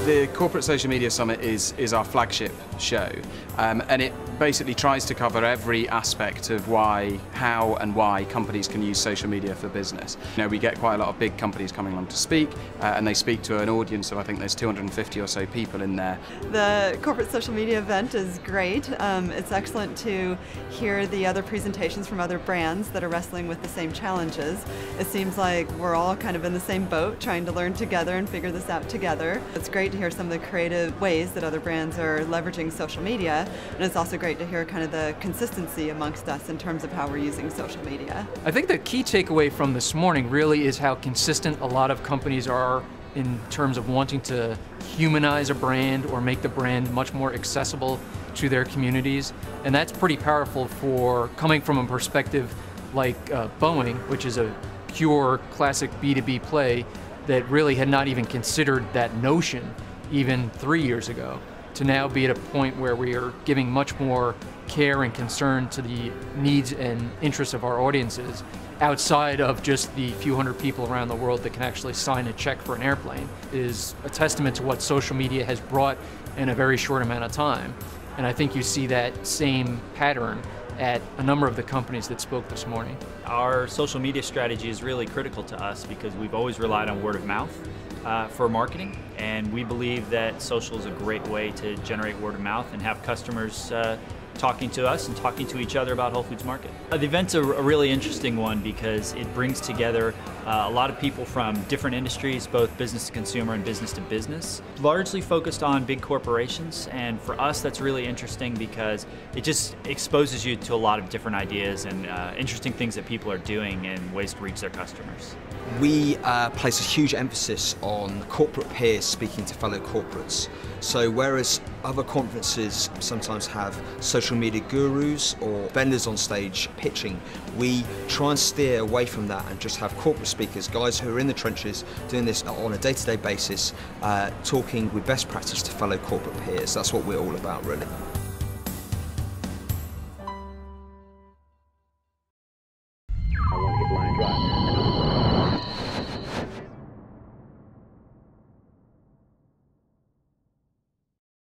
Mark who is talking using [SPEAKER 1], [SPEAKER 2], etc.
[SPEAKER 1] The Corporate Social Media Summit is our flagship show, and it basically tries to cover every aspect of how and why companies can use social media for business. You know, we get quite a lot of big companies coming along to speak, and they speak to an audience of, I think there's 250 or so people in there.
[SPEAKER 2] The Corporate Social Media event is great. It's excellent to hear the other presentations from other brands that are wrestling with the same challenges. It seems like we're all kind of in the same boat, trying to learn together and figure this out together. It's great to hear some of the creative ways that other brands are leveraging social media, and it's also great to hear kind of the consistency amongst us in terms of how we're using social media.
[SPEAKER 3] I think the key takeaway from this morning really is how consistent a lot of companies are in terms of wanting to humanize a brand or make the brand much more accessible to their communities, and that's pretty powerful for coming from a perspective like Boeing, which is a pure classic B2B play that really had not even considered that notion even 3 years ago, to now be at a point where we are giving much more care and concern to the needs and interests of our audiences outside of just the few hundred people around the world that can actually sign a check for an airplane, is a testament to what social media has brought in a very short amount of time. And I think you see that same pattern at a number of the companies that spoke this morning.
[SPEAKER 4] Our social media strategy is really critical to us because we've always relied on word of mouth for marketing, and we believe that social is a great way to generate word of mouth and have customers talking to us and talking to each other about Whole Foods Market. The event's a really interesting one because it brings together a lot of people from different industries, both business to consumer and business to business, largely focused on big corporations, and for us that's really interesting because it just exposes you to a lot of different ideas and interesting things that people are doing and ways to reach their customers.
[SPEAKER 5] We place a huge emphasis on corporate peers speaking to fellow corporates. So whereas other conferences sometimes have social media gurus or vendors on stage pitching, we try and steer away from that and just have corporate speakers, guys who are in the trenches doing this on a day-to-day basis, talking with best practice to fellow corporate peers. That's what we're all about, really.